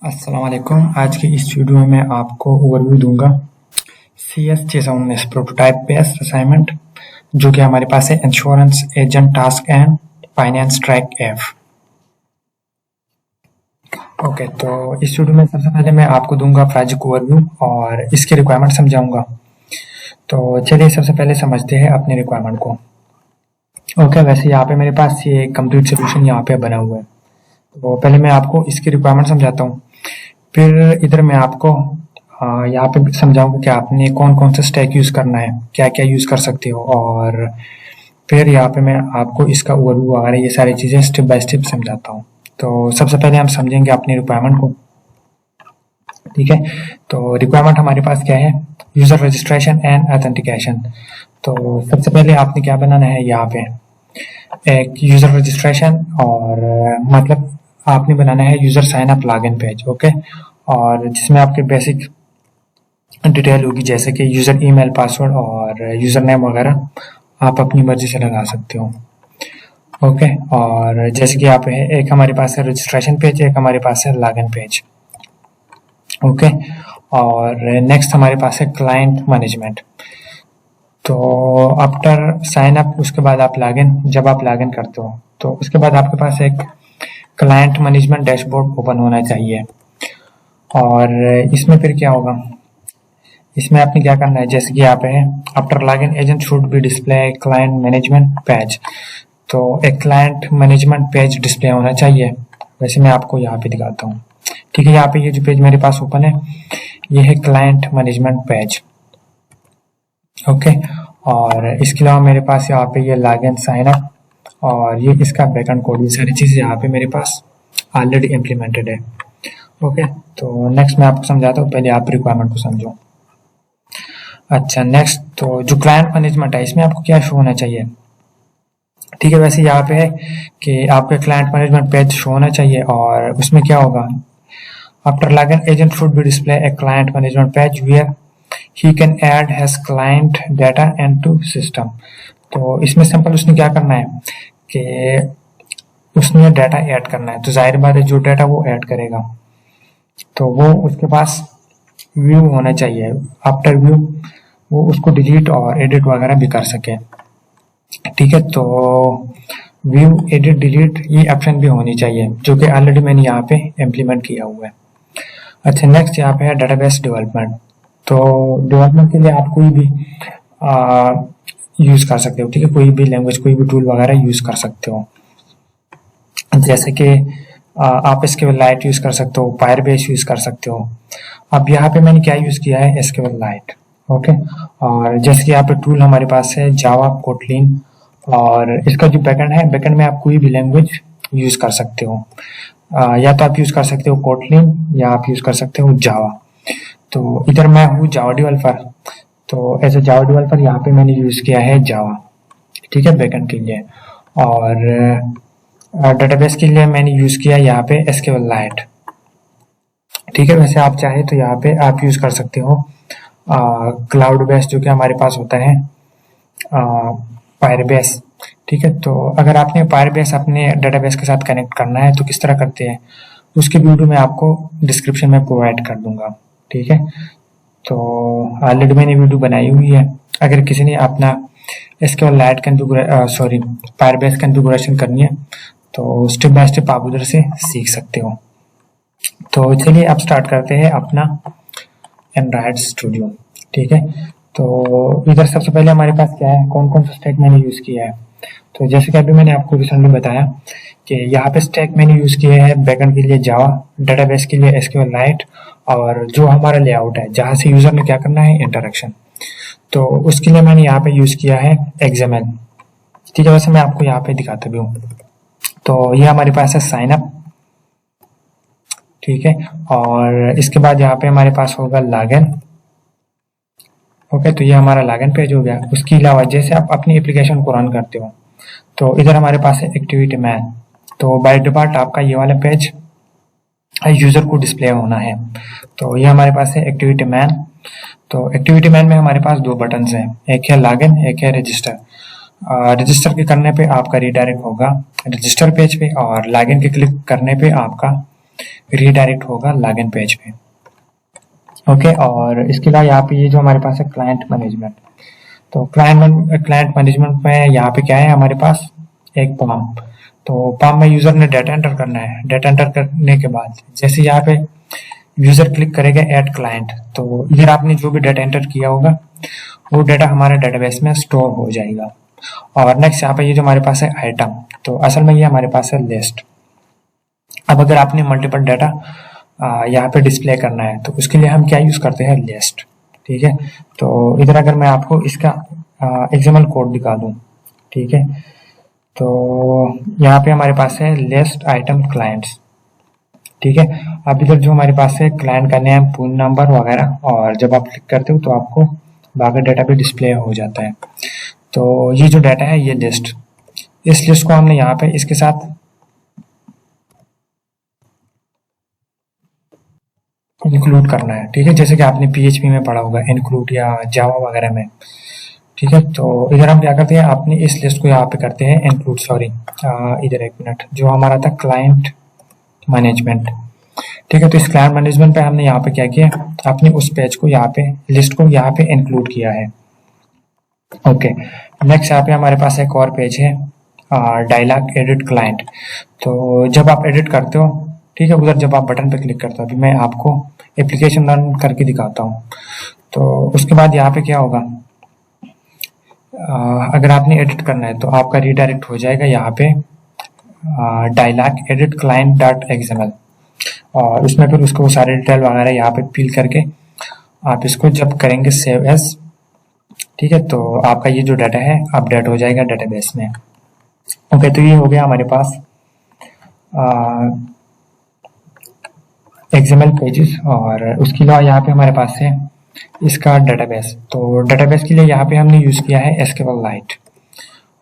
अस्सलाम वालेकुम। आज की इस वीडियो में मैं आपको ओवरव्यू दूंगा CS619 प्रोटोटाइप बेस्ड असाइनमेंट जो कि हमारे पास है insurance agent task and finance track F. Okay, तो इस वीडियो में सबसे पहले मैं आपको दूंगा प्रोजेक्ट ओवरव्यू और इसके रिक्वायरमेंट समझाऊंगा। तो चलिए सबसे पहले समझते हैं अपने रिक्वायरमेंट को। ओके, वैसे यहाँ पे मेरे पास ये कंप्लीट सोल्यूशन यहाँ पे बना हुआ है। तो पहले मैं आपको इसकी रिक्वायरमेंट समझाता हूँ, फिर इधर मैं आपको यहाँ पे समझाऊंगा कि आपने कौन कौन सा स्टैक यूज करना है, क्या क्या यूज कर सकते हो, और फिर यहाँ पे मैं आपको इसका ओवरव्यू वगैरह ये सारी चीजें स्टेप बाय स्टेप समझाता हूँ। तो सबसे पहले हम समझेंगे अपनी रिक्वायरमेंट को। ठीक है, तो रिक्वायरमेंट हमारे पास क्या है, यूजर रजिस्ट्रेशन एंड ऑथेंटिकेशन। तो सबसे पहले आपने क्या बनाना है, यहाँ पे एक यूजर रजिस्ट्रेशन और मतलब आपने बनाना है user sign up login page. Okay, और जिसमें आपके बेसिक डिटेल होगी जैसे कि यूजर ईमेल, पासवर्ड और यूजर नेम वगैरह आप अपनी मर्जी से लगा सकते हो। ओके, और जैसे कि यहाँ पे है, एक हमारे पास है रजिस्ट्रेशन पेज, एक हमारे पास है लॉगिन पेज। ओके, और नेक्स्ट हमारे पास है क्लाइंट मैनेजमेंट। तो आफ्टर साइन अप उसके बाद आप लॉगिन, जब आप लॉगिन करते हो तो उसके बाद आपके पास एक क्लाइंट मैनेजमेंट डैशबोर्ड ओपन होना चाहिए। और इसमें फिर क्या होगा, इसमें आपने क्या करना है, जैसे कि यहाँ पे है after login agent should be display client management page. तो एक क्लाइंट मैनेजमेंट पेज डिस्प्ले होना चाहिए। वैसे मैं आपको यहाँ पे दिखाता हूँ। ठीक है, यहाँ पे ये जो पेज मेरे पास ओपन है ये है क्लाइंट मैनेजमेंट पेज। ओके, और इसके अलावा मेरे पास यहाँ पे ये लॉगिन साइन अप और ये इसका बैकएंड कोड, ये सारी चीजें यहाँ पे मेरे पास ऑलरेडी इम्प्लीमेंटेड है। ओके, तो नेक्स्ट मैं आपको समझाता हूँ, पहले आप रिक्वायरमेंट को समझो। अच्छा, नेक्स्ट तो जो क्लाइंट मैनेजमेंट है इसमें आपको क्या शो होना चाहिए। ठीक है, वैसे यहाँ पे है कि आपके क्लाइंट मैनेजमेंट पेज शो होना चाहिए और उसमें क्या होगा, after login agent should be display a client management page where he can add has client data into system. तो इसमें सिंपल उसने क्या करना है कि उसने डाटा ऐड करना है, तो जाहिर बात है जो डाटा वो ऐड करेगा तो वो उसके पास व्यू होना चाहिए। आफ्टर व्यू वो उसको डिलीट और एडिट वगैरह भी कर सके। ठीक है, तो व्यू, एडिट, डिलीट ये ऑप्शन भी होनी चाहिए जो कि ऑलरेडी मैंने यहाँ पे इम्प्लीमेंट किया हुआ है। अच्छा, नेक्स्ट यहाँ पे है डेटाबेस डेवलपमेंट। तो डेवलपमेंट के लिए आप कोई भी यूज कर सकते हो। ठीक है, कोई भी लैंग्वेज, कोई भी टूल वगैरह यूज कर सकते हो, जैसे कि आप एसक्यूएल लाइट यूज कर सकते हो, फायरबेस यूज कर सकते हो। अब यहाँ पे मैंने क्या यूज किया है, एसक्यूएल लाइट। ओके, और जैसे कि यहाँ पे टूल हमारे पास है जावा, कोटलिन, और इसका जो बैकएंड है, बैकएंड में आप कोई भी लैंग्वेज यूज कर सकते हो। या तो आप यूज कर सकते हो कोटलिन या आप यूज कर सकते हो जावा। तो इधर मैं हूँ जावा डेवलपर, तो एज ए जावा डेवलपर यहाँ पे मैंने यूज किया है जावा। ठीक है, बैकएंड के लिए। और डेटाबेस के लिए मैंने यूज किया यहाँ पे एसक्यूएल लाइट। ठीक है, वैसे आप चाहे तो यहाँ पे आप यूज कर सकते हो क्लाउड बेस जो कि हमारे पास होता है फायरबेस। ठीक है, तो अगर आपने फायरबेस अपने डेटाबेस के साथ कनेक्ट करना है तो किस तरह करते हैं उसकी वीडियो मैं आपको डिस्क्रिप्शन में प्रोवाइड कर दूंगा। ठीक है, तो ऑलरेडी मैंने वीडियो बनाई हुई है। अगर किसी ने अपना एसक्यूएल लाइट फायरबेस कॉन्फ़िगरेशन करनी है तो स्टेप बाय स्टेप आप उधर से सीख सकते हो। तो चलिए अब स्टार्ट करते हैं अपना एंड्रॉइड स्टूडियो। ठीक है, तो इधर सबसे पहले हमारे पास क्या है, कौन कौन सा स्टैक मैंने यूज किया है। तो जैसे कि अभी मैंने आपको रिसेंटली बताया कि यहाँ पे स्टैक मैंने यूज किया है बैकएंड के लिए जावा, डेटाबेस के लिए एसक्यूएल लाइट, और जो हमारा लेआउट है जहाँ से यूजर ने क्या करना है इंटरेक्शन, तो उसके लिए मैंने यहाँ पे यूज किया है एक्सएमएल। ठीक है, वैसे मैं आपको यहाँ पे दिखाता भी हूँ। तो ये हमारे पास है साइन अप। ठीक है, और इसके बाद यहाँ पे हमारे पास होगा लॉगिन। ओके, तो ये हमारा लॉगिन पेज हो गया। उसके अलावा जैसे आप अपनी एप्लीकेशन को रन करते हो तो इधर हमारे पास है एक्टिविटी मैन। तो बाय डिफॉल्ट आपका ये वाला पेज यूजर को डिस्प्ले होना है। तो ये हमारे पास है एक्टिविटी मैन। तो एक्टिविटी मैन में हमारे पास दो बटन हैं, एक है लॉगिन, एक है रजिस्टर। रजिस्टर के करने पे आपका रिडायरेक्ट होगा रजिस्टर पेज पे, और लॉगिन के क्लिक करने पे आपका रीडायरेक्ट होगा लॉगिन पेज पे। ओके, और इसके अलावा यहाँ पे ये जो हमारे पास है क्लाइंट मैनेजमेंट, तो क्लाइंट मैनेजमेंट में यहाँ पे क्या है हमारे पास एक फॉर्म। तो फॉर्म में यूजर ने डाटा एंटर करना है। डाटा एंटर करने के बाद जैसे यहाँ पे यूजर क्लिक करेगा ऐड क्लाइंट, तो इधर आपने जो भी डाटा एंटर किया होगा वो डाटा हमारे डेटाबेस में स्टोर हो जाएगा। और नेक्स्ट यहाँ पे ये जो हमारे पास है आइटम, तो असल में ये हमारे पास है लिस्ट। अब अगर आपने मल्टीपल डाटा यहाँ पे डिस्प्ले करना है तो उसके लिए हम क्या यूज करते हैं, लिस्ट। ठीक है, तो इधर अगर मैं आपको इसका एग्जाम्पल कोड दिखा दूं, ठीक है, तो यहाँ पे हमारे पास है लिस्ट आइटम क्लाइंट्स। ठीक है, अब इधर जो हमारे पास है क्लाइंट का नेम, फोन नंबर वगैरह, और जब आप क्लिक करते हो तो आपको बाकी डाटा भी डिस्प्ले हो जाता है। तो ये जो डाटा है ये लिस्ट, इस लिस्ट को हमने यहाँ पे इसके साथ इंक्लूड करना है। ठीक है, जैसे कि आपने PHP में पढ़ा होगा इंक्लूड या जावा वगैरह में। ठीक है, तो इधर हम क्या करते हैं, अपनी इस लिस्ट को यहाँ पे करते हैं इंक्लूड। सॉरी, इधर एक मिनट, जो हमारा था क्लाइंट मैनेजमेंट। ठीक है, तो इस क्लाइंट मैनेजमेंट पे हमने यहाँ पे क्या किया, अपने उस पेज को यहाँ पे लिस्ट को यहाँ पे इंक्लूड किया है। ओके, नेक्स्ट यहाँ पे हमारे पास एक और पेज है डायलॉग एडिट क्लाइंट। तो जब आप एडिट करते हो, ठीक है, उधर जब आप बटन पे क्लिक करते हो, अभी मैं आपको एप्लीकेशन रन करके दिखाता हूँ। तो उसके बाद यहाँ पे क्या होगा, अगर आपने एडिट करना है तो आपका रीडायरेक्ट हो जाएगा यहाँ पे dialog edit client dot XML, और उसमें फिर उसको सारे डिटेल वगैरह यहाँ पे फिल करके आप इसको जब करेंगे सेव एज, ठीक है, तो आपका ये जो डाटा है अपडेट हो जाएगा डेटाबेस में। ओके, तो ये हो गया हमारे पास एक्सएमएल पेजेस, और उसके अलावा यहाँ पे हमारे पास है इसका डेटाबेस। तो डेटाबेस के लिए यहाँ पे हमने यूज किया है SQLite।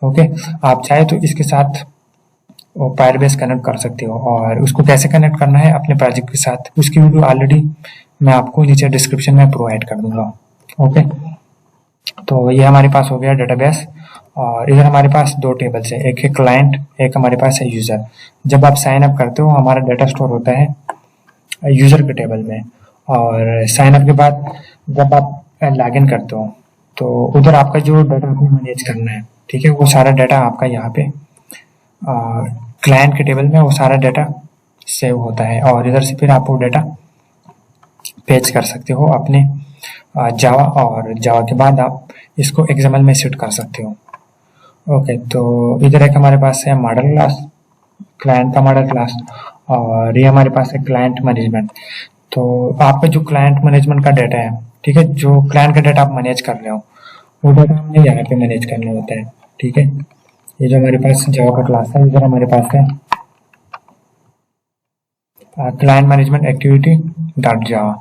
ओके, आप चाहे तो इसके साथ फायरबेस कनेक्ट कर सकते हो, और उसको कैसे कनेक्ट करना है अपने प्रोजेक्ट के साथ, उसकी वीडियो ऑलरेडी मैं आपको नीचे डिस्क्रिप्शन में प्रोवाइड कर दूंगा। ओके, तो ये हमारे पास हो गया डेटाबेस, और इधर हमारे पास दो टेबल्स है, एक है क्लाइंट, एक हमारे पास है यूजर। जब आप साइन अप करते हो हमारा डाटा स्टोर होता है यूजर के टेबल में, और साइन अप के बाद जब आप लॉग इन करते हो तो उधर आपका जो डाटा आपको मैनेज करना है, ठीक है, वो सारा डाटा आपका यहाँ पे क्लाइंट के टेबल में वो सारा डाटा सेव होता है, और इधर से फिर आप वो डाटा पेज कर सकते हो अपने जावा, और जावा के बाद आप इसको एक्सएमएल में सेट कर सकते हो। ओके, तो इधर एक हमारे पास है मॉडल क्लास, क्लाइंट का मॉडल क्लास, और ये हमारे पास है क्लाइंट मैनेजमेंट। तो आपका जो क्लाइंट मैनेजमेंट का डाटा है, ठीक है, जो क्लाइंट का डाटा आप मैनेज कर रहे हो वो डाटा हमने यहाँ पे मैनेज करना होता है। ठीक है, ये जो हमारे पास जावा का क्लास है, इधर हमारे पास है client management activity dot Java.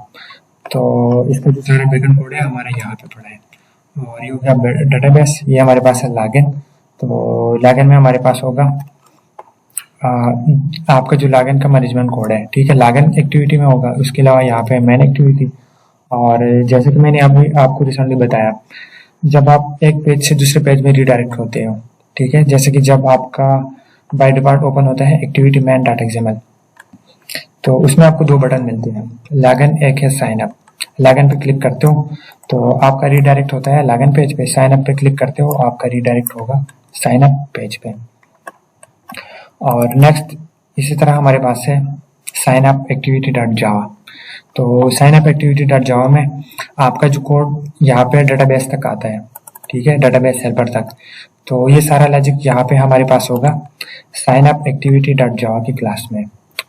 तो इसका जो सारा बैकएंड कोड है हमारा यहाँ पे पड़ा है, और ये हो गया डेटाबेस। ये हमारे पास है लॉगिन, तो लॉगिन में हमारे पास होगा आपका जो लॉगिन का मैनेजमेंट कोड है, ठीक है, लॉगिन एक्टिविटी में होगा। उसके अलावा यहाँ पे मेन एक्टिविटी, और जैसे कि मैंने आपको रिसेंटली बताया, जब आप एक पेज से दूसरे पेज में रीडायरेक्ट होते हो, ठीक है, जैसे कि जब आपका बाय डिफॉल्ट ओपन होता है एक्टिविटी मैन डॉट एक्सएमएल, तो उसमें आपको दो बटन मिलते हैं, लॉगिन, एक है साइन अप। लॉगिन पे क्लिक करते हो तो आपका रीडायरेक्ट होता है लॉगिन पेज पे, साइन अप पे क्लिक करते हो आपका रीडायरेक्ट होगा साइन अप पेज पे। और नेक्स्ट इसी तरह हमारे पास है sign up activity dot Java. तो sign up activity dot Java में आपका जो कोड यहाँ पे डेटाबेस तक आता है, ठीक है, डेटाबेस हेल्पर तक। तो ये सारा लॉजिक यहाँ पे हमारे पास होगा sign up activity dot Java की क्लास में।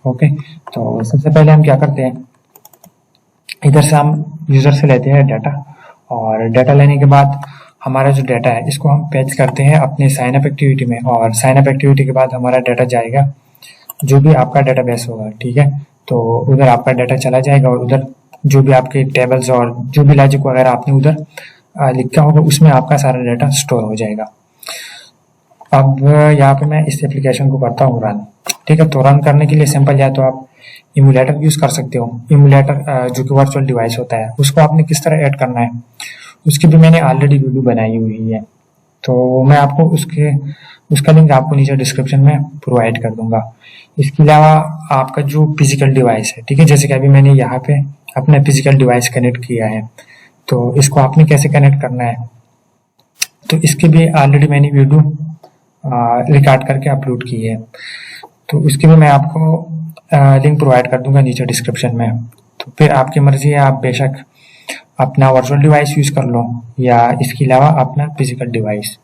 ओके, तो सबसे पहले हम क्या करते हैं, इधर से हम यूजर से लेते हैं डाटा, और डाटा लेने के बाद हमारा जो डाटा है इसको हम पेज करते हैं अपने साइन अप एक्टिविटी में, और साइन अप एक्टिविटी के बाद हमारा डाटा जाएगा जो भी आपका डाटाबेस होगा, ठीक है, तो उधर आपका डाटा चला जाएगा, और उधर जो भी आपके टेबल्स और जो भी लॉजिक वगैरह आपने उधर लिखा होगा उसमें आपका सारा डाटा स्टोर हो जाएगा। अब यहाँ पे मैं इस एप्लीकेशन को करता हूँ रन, ठीक है, तो रन करने के लिए सिंपल या तो आप इमुलेटर यूज कर सकते हो। इमुलेटर जो कि वर्चुअल डिवाइस होता है, उसको आपने किस तरह ऐड करना है उसकी भी मैंने ऑलरेडी वीडियो बनाई हुई है, तो मैं आपको उसका लिंक आपको नीचे डिस्क्रिप्शन में प्रोवाइड कर दूंगा। इसके अलावा आपका जो फिजिकल डिवाइस है, ठीक है, जैसे कि अभी मैंने यहाँ पे अपना फिजिकल डिवाइस कनेक्ट किया है, तो इसको आपने कैसे कनेक्ट करना है, तो इसके भी ऑलरेडी मैंने वीडियो रिकॉर्ड करके अपलोड की है, तो इसके भी मैं आपको लिंक प्रोवाइड कर दूंगा नीचे डिस्क्रिप्शन में। तो फिर आपकी मर्जी है, आप बेशक अपना वर्चुअल डिवाइस यूज कर लो या इसके अलावा अपना फिजिकल डिवाइस।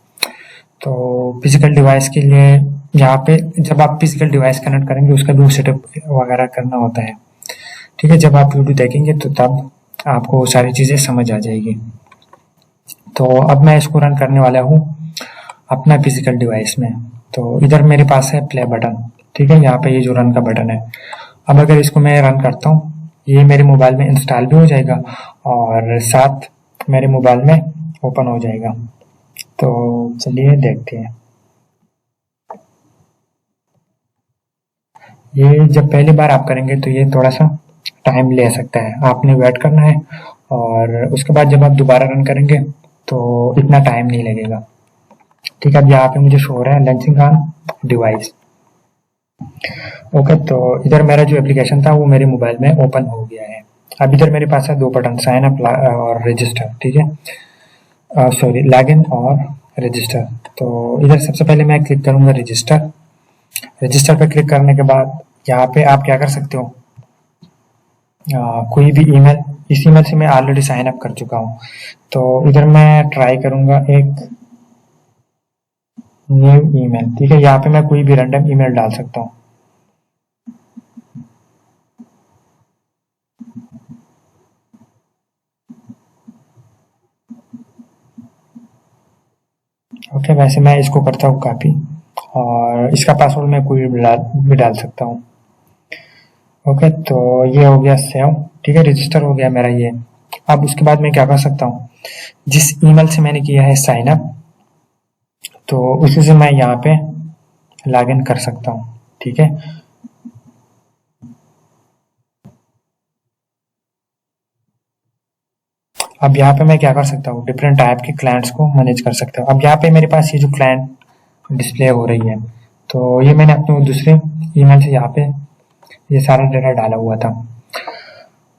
तो फिजिकल डिवाइस के लिए यहाँ पे जब आप फिजिकल डिवाइस कनेक्ट करेंगे उसका भी सेटअप वगैरह करना होता है, ठीक है। जब आप वीडियो देखेंगे तो तब आपको सारी चीजें समझ आ जाएगी। तो अब मैं इसको रन करने वाला हूँ अपना फिजिकल डिवाइस में। तो इधर मेरे पास है प्ले बटन, ठीक है, यहाँ पे ये जो रन का बटन है। अब अगर इसको मैं रन करता हूँ, ये मेरे मोबाइल में इंस्टॉल भी हो जाएगा और साथ मेरे मोबाइल में ओपन हो जाएगा। तो चलिए देखते हैं। ये जब पहली बार आप करेंगे तो ये थोड़ा सा टाइम ले सकता है, आपने वेट करना है, और उसके बाद जब आप दोबारा रन करेंगे तो इतना टाइम नहीं लगेगा, ठीक है। अब यहाँ पे मुझे शो हो रहा है लॉन्चिंग ऑन डिवाइस। ओके, तो इधर मेरा जो एप्लीकेशन था वो मेरे मोबाइल में ओपन हो गया है। अब इधर मेरे पास है दो बटन, साइन अप और रजिस्टर, ठीक है, सॉरी लॉगिन और रजिस्टर। तो इधर सबसे पहले मैं क्लिक करूंगा रजिस्टर। रजिस्टर पे क्लिक करने के बाद यहाँ पे आप क्या कर सकते हो, कोई भी ईमेल, इस ईमेल से मैं ऑलरेडी साइन अप कर चुका हूँ, तो इधर मैं ट्राई करूंगा एक न्यू ईमेल, ठीक है। यहाँ पे मैं कोई भी रैंडम ईमेल डाल सकता हूँ। ओके, वैसे मैं इसको करता हूँ कॉपी, और इसका पासवर्ड मैं कोई भी डाल सकता हूँ। ओके, तो ये हो गया सेव, ठीक है, रजिस्टर हो गया मेरा ये। अब उसके बाद मैं क्या कर सकता हूँ, जिस ईमेल से मैंने किया है साइन अप, तो उसी से मैं यहाँ पे लॉग इन कर सकता हूँ, ठीक है। अब यहाँ पे मैं क्या कर सकता हूँ, डिफरेंट टाइप के क्लाइंट्स को मैनेज कर सकता हूँ। अब यहाँ पे मेरे पास ये जो क्लाइंट डिस्प्ले हो रही है, तो ये मैंने अपने दूसरे ईमेल से यहाँ पे ये सारा डेटा डाला हुआ था।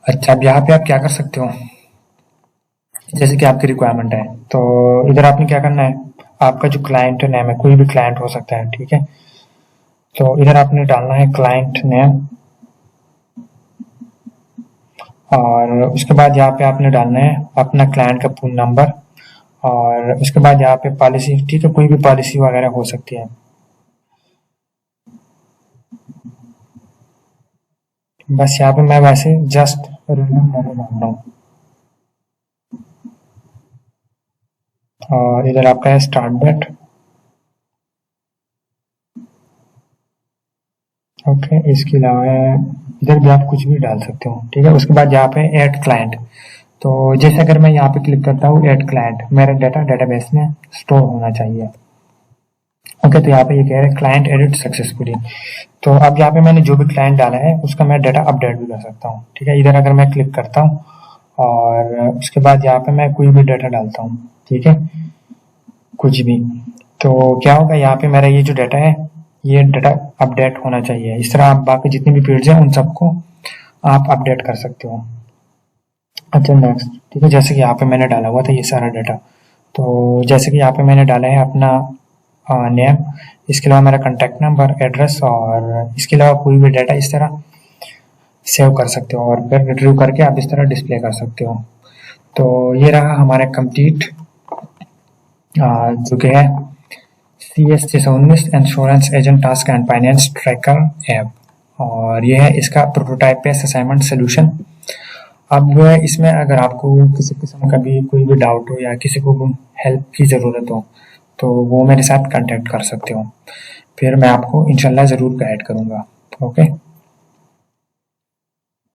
अच्छा, अब यहाँ पे आप क्या कर सकते हो, जैसे कि आपकी रिक्वायरमेंट है, तो इधर आपने क्या करना है, आपका जो क्लाइंट नेम है, कोई भी क्लाइंट हो सकता है, ठीक है। तो इधर आपने डालना है क्लाइंट नेम, और उसके बाद यहाँ पे आपने डालना है अपना क्लाइंट का फोन नंबर, और उसके बाद यहाँ पे पॉलिसी, ठीक है, कोई भी पॉलिसी वगैरह हो सकती है। बस यहाँ पे मैं वैसे जस्ट रैंडम डाल रहा हूँ, और इधर आपका है स्टार्ट डेट। ओके, इसके अलावा इधर भी आप कुछ भी डाल सकते हो, ठीक है। उसके बाद यहाँ पे ऐड क्लाइंट, तो जैसे अगर मैं यहाँ पे क्लिक करता हूँ ऐड क्लाइंट, मेरा डाटा डेटाबेस में स्टोर होना चाहिए। ओके, तो यहाँ पे ये कह रहे हैं क्लाइंट एडिट सक्सेसफुली। तो अब यहाँ पे मैंने जो भी क्लाइंट डाला है उसका मैं डाटा अपडेट भी कर सकता हूँ, ठीक है। इधर अगर मैं क्लिक करता हूँ और उसके बाद यहाँ पे मैं कोई भी डाटा डालता हूँ, ठीक है, कुछ भी, तो क्या होगा, यहाँ पे मेरा ये जो डाटा है ये डाटा अपडेट होना चाहिए। इस तरह आप बाकी जितनी भी फील्ड्स हैं उन सबको आप अपडेट कर सकते हो। अच्छा, नेक्स्ट, ठीक है, जैसे कि यहाँ पे मैंने डाला हुआ था ये सारा डाटा, तो जैसे कि यहाँ पे मैंने डाला है अपना नेम, इसके अलावा मेरा कॉन्टैक्ट नंबर, एड्रेस, और इसके अलावा कोई भी डाटा इस तरह सेव कर सकते हो और फिर रिट्रीव करके आप इस तरह डिस्प्ले कर सकते हो। तो ये रहा हमारा कंप्लीट जो कि है CS619 insurance agent task and finance tracker app, और ये है इसका प्रोटोटाइप बेस्ड असाइनमेंट सोल्यूशन। अब इसमें अगर आपको किसी किस्म का भी कोई भी डाउट हो या किसी को हेल्प की ज़रूरत हो तो वो मेरे साथ कांटेक्ट कर सकते हो, फिर मैं आपको इंशाल्लाह ज़रूर गाइड करूँगा। ओके।